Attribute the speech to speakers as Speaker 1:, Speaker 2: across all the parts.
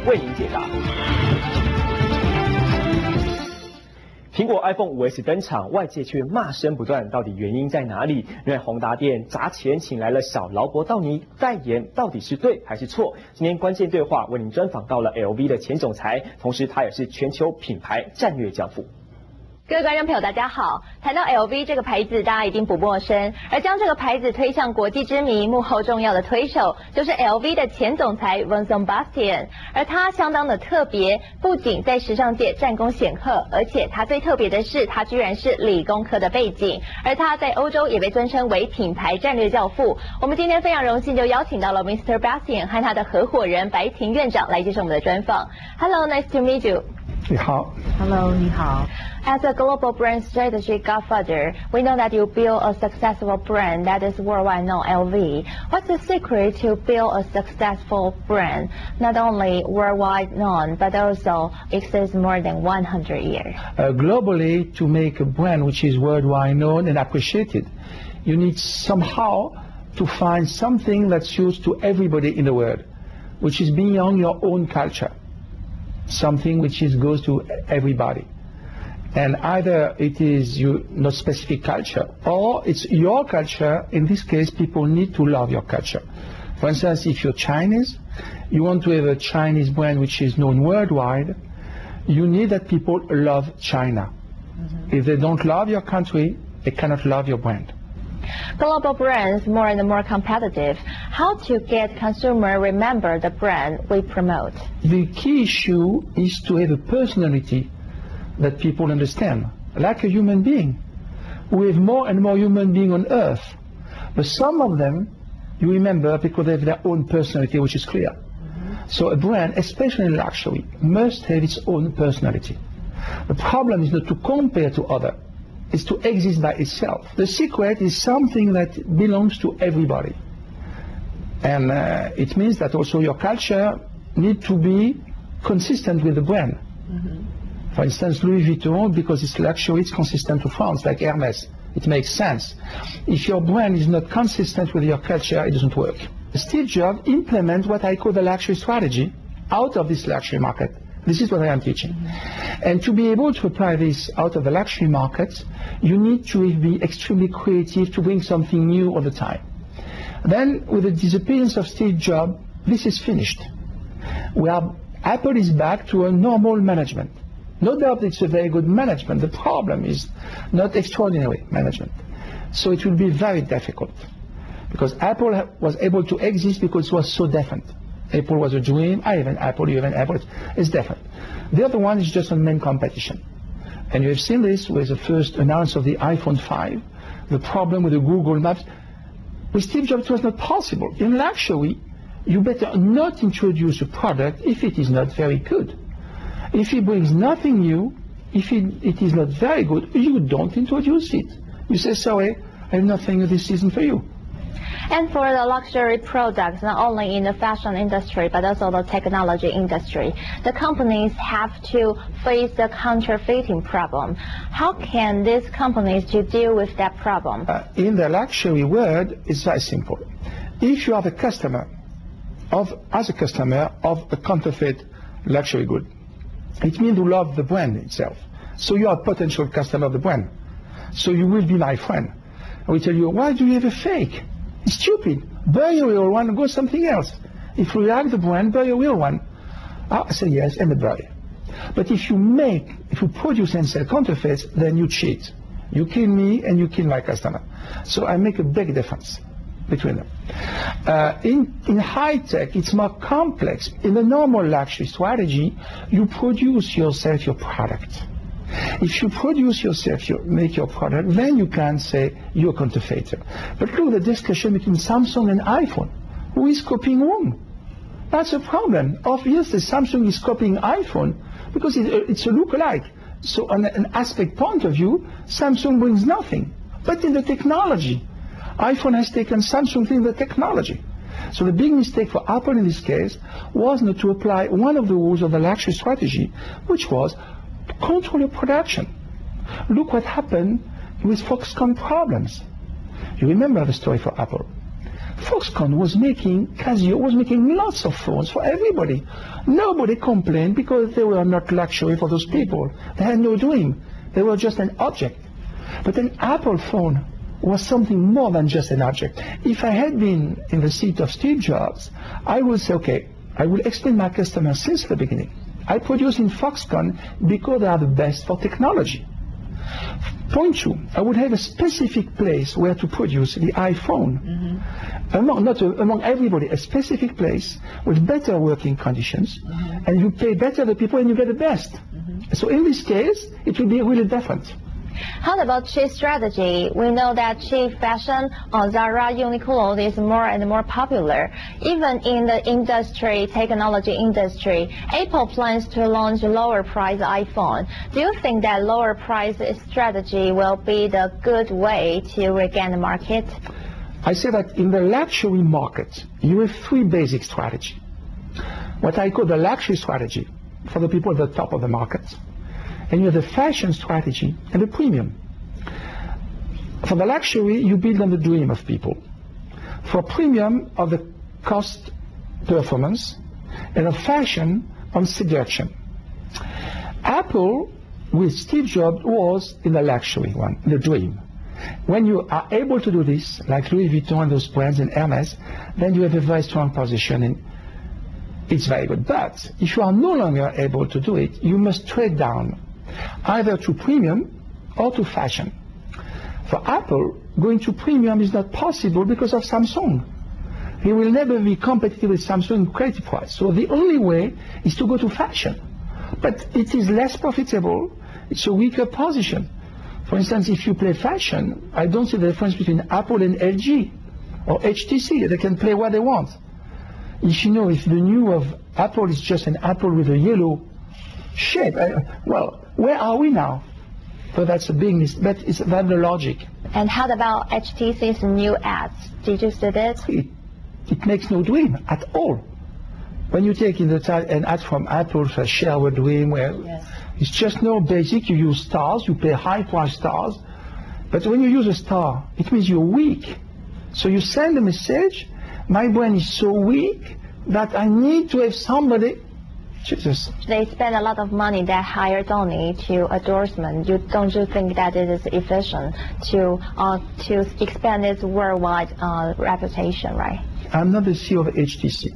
Speaker 1: 为您解答。苹果 iPhone 5S 登场，外界却骂声不断，到底原因在哪里？原来宏达电砸钱请来了小劳勃道尼代言，到底是对还是错？今天关键对话为您专访到了 LV 的前总裁，同时他也是全球品牌战略教父。
Speaker 2: 各位观众朋友，大家好。谈到 LV 这个牌子，大家一定不陌生。而将这个牌子推向国际知名，幕后重要的推手就是 LV 的前总裁 Vincent Bastian。而他相当的特别，不仅在时尚界战功显赫，而且他最特别的是，他居然是理工科的背景。而他在欧洲也被尊称为品牌战略教父。我们今天非常荣幸就邀请到了 Mr. Bastian 和他的合伙人白婷院长来接受我们的专访。Hello, nice to meet you.
Speaker 3: 你好。
Speaker 2: Hello, 你好。As a global brand strategy godfather, we know that you build a successful brand that is worldwide known, LV. What's the secret to build a successful brand, not only worldwide known, but also exists more than 100 years?
Speaker 3: Globally, to make a brand which is worldwide known and appreciated, you need somehow to find something that suits to everybody in the world, which is beyond your own culture, something which goes to everybody. And either it is not specific culture, or it's your culture. In this case, people need to love your culture. For instance, if you're Chinese, you want to have a Chinese brand which is known worldwide, you need that people love China. If they don't love your country, they cannot love your brand.
Speaker 2: Global brands more and more competitive. How to get consumer remember the brand we promote?
Speaker 3: The key issue is to have a personality that people understand, like a human being. We have more and more human beings on earth, but some of them you remember because they have their own personality, which is clear. So a brand, especially in luxury, must have its own personality. The problem is not to compare to others, it's to exist by itself. The secret is something that belongs to everybody. And it means that also your culture needs to be consistent with the brand. For instance, Louis Vuitton, because it's luxury, it's consistent to France, like Hermes. It makes sense. If your brand is not consistent with your culture, it doesn't work. Steve Jobs implement what I call the luxury strategy out of this luxury market. This is what I am teaching. And to be able to apply this out of the luxury market, you need to be extremely creative to bring something new all the time. Then, with the disappearance of Steve Jobs, this is finished. Apple is back to a normal management. No doubt it's a very good management. The problem is not extraordinary management. So it will be very difficult. Because Apple was able to exist because it was so different. Apple was a dream. Even Apple is different. The other one is just a main competition. And you have seen this with the first announcement of the iPhone 5, the problem with the Google Maps. With Steve Jobs, it was not possible. In luxury, you better not introduce a product if it is not very good. If it brings nothing new, if it is not very good, you don't introduce it. You say, sorry, I have nothing this season for you.
Speaker 2: And for the luxury products, not only in the fashion industry, but also the technology industry, the companies have to face the counterfeiting problem. How can these companies to deal with that problem?
Speaker 3: In the luxury world, it's very simple. If you are the customer of a counterfeit luxury good, it means you love the brand itself. So you are a potential customer of the brand. So you will be my friend. I will tell you, why do you have a fake? It's stupid. Buy a real one and go something else. If you like the brand, buy a real one. I say yes, and buy. But if you produce and sell counterfeits, then you cheat. You kill me and you kill my customer. So I make a big difference between them. In high tech, it's more complex. In the normal luxury strategy, you produce yourself your product. If you produce yourself, you make your product, then you can say you're a counterfeiter. But look, the discussion between Samsung and iPhone. Who is copying whom? That's a problem. Obviously, Samsung is copying iPhone because it's a look-alike. So on an aspect point of view, Samsung brings nothing. But in the technology, iPhone has taken Samsung in the technology. So the big mistake for Apple in this case was not to apply one of the rules of the luxury strategy, which was to control your production. Look what happened with Foxconn problems. You remember the story for Apple. Foxconn was making, Casio was making lots of phones for everybody. Nobody complained because they were not luxury for those people. They had no dream. They were just an object. But an Apple phone was something more than just an object. If I had been in the seat of Steve Jobs, I would say, okay, I will explain my customers since the beginning. I produce in Foxconn because they are the best for technology. Point two, I would have a specific place where to produce the iPhone. Among everybody, a specific place with better working conditions, and you pay better the people and you get the best. So in this case, it will be really different.
Speaker 2: How about cheap strategy? We know that cheap fashion on Zara, Uniqlo is more and more popular. Even in the industry, technology industry, Apple plans to launch lower price iPhone. Do you think that lower price strategy will be the good way to regain the market?
Speaker 3: I say that in the luxury market, you have three basic strategies. What I call the luxury strategy for the people at the top of the market. And you have the fashion strategy and the premium. For the luxury, you build on the dream of people. For premium, of the cost performance, and of fashion, on seduction. Apple, with Steve Jobs, was in the luxury one, the dream. When you are able to do this, like Louis Vuitton and those brands and Hermes, then you have a very strong position and it's very good. But if you are no longer able to do it, you must trade down either to premium or to fashion. For Apple, going to premium is not possible because of Samsung. He will never be competitive with Samsung in quality price. So the only way is to go to fashion. But it is less profitable. It's a weaker position. For instance, if you play fashion, I don't see the difference between Apple and LG or HTC. They can play what they want. If you know, if the new of Apple is just an apple with a yellow shape, well, where are we now? So that's a big mistake, but it's not the logic.
Speaker 2: And how about HTC's new ads? Did you see that?
Speaker 3: It makes no dream at all. When you take in the time an ad from Apple for share our dream, where it's just no basic, you use stars, you pay high price stars, but when you use a star, it means you're weak. So you send a message, my brain is so weak that I need to have somebody. Jesus.
Speaker 2: They spend a lot of money that hire Tony to endorsement. Don't you think that it is efficient to expand its worldwide reputation, right?
Speaker 3: I'm not the CEO of HTC.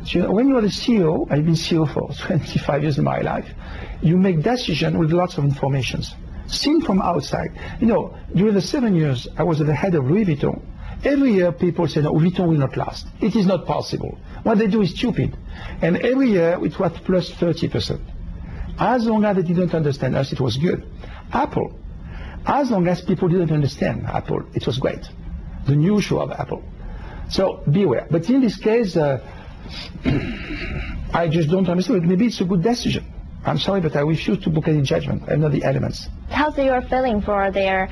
Speaker 3: So when you are the CEO, I've been CEO for 25 years in my life, you make decisions with lots of information. Seen from outside. You know, during the 7 years I was at the head of Louis Vuitton, every year people say, no, Vuitton will not last. It is not possible. What they do is stupid. And every year it was plus 30%. As long as they didn't understand us, it was good. Apple, as long as people didn't understand Apple, it was great. The new show of Apple. So beware. But in this case, I just don't understand. Maybe it's a good decision. I'm sorry, but I refuse to book any judgment. I know the elements.
Speaker 2: How's your feeling for their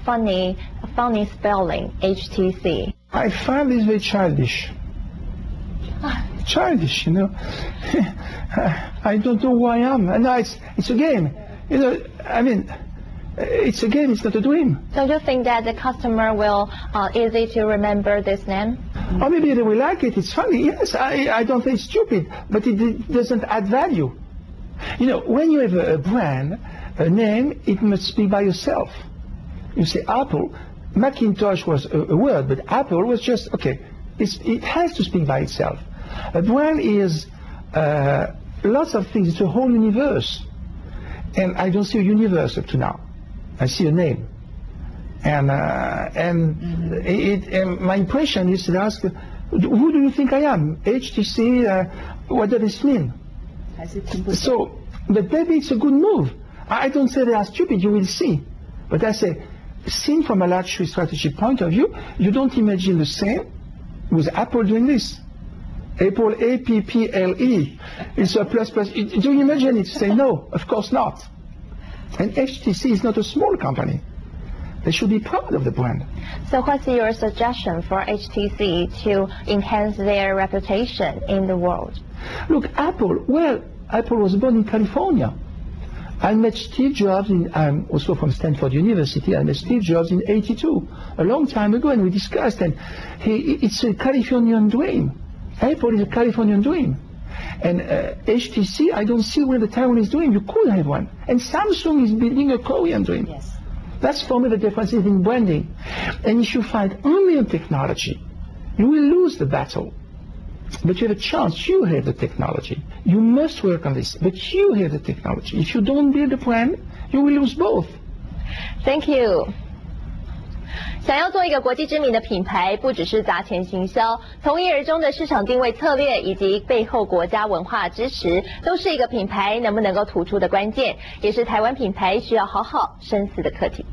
Speaker 2: funny spelling, HTC?
Speaker 3: I find this very childish. Childish, you know. I don't know who I am. And now it's a game. You know, I mean, it's a game, it's not a dream.
Speaker 2: Don't you think that the customer will easy to remember this name?
Speaker 3: Or maybe they will like it. It's funny. Yes, I don't think it's stupid, but it doesn't add value. You know, when you have a brand, a name, it must speak by yourself. You say Apple, Macintosh was a word, but Apple was just, okay, it has to speak by itself. A brand is lots of things. It's a whole universe. And I don't see a universe up to now. I see a name. And my impression is to ask, who do you think I am? HTC, what does this mean? So, but maybe it's a good move. I don't say they are stupid, you will see. But I say, seen from a luxury strategy point of view, you don't imagine the same with Apple doing this. Apple, A-P-P-L-E. It's a plus. Do you imagine it? Say no, of course not. And HTC is not a small company. They should be proud of the brand.
Speaker 2: So what's your suggestion for HTC to enhance their reputation in the world?
Speaker 3: Look, Apple was born in California. I met Steve Jobs I'm also from Stanford University. I met Steve Jobs in '82, a long time ago, and we discussed, and it's a Californian dream. Apple is a Californian dream. And HTC, I don't see what the Taiwanese doing. You could have one. And Samsung is building a Korean dream.
Speaker 2: Yes.
Speaker 3: That's for me the difference is in branding. And if you fight only on technology, you will lose the battle. But you have a chance. You have the technology. You must work on this. But you have the technology. If you don't build a brand, you will lose both.
Speaker 2: Thank you. 想要做一个国际知名的品牌，不只是砸钱行销，从一而终的市场定位策略以及背后国家文化支持，都是一个品牌能不能够突出的关键，也是台湾品牌需要好好深思的课题。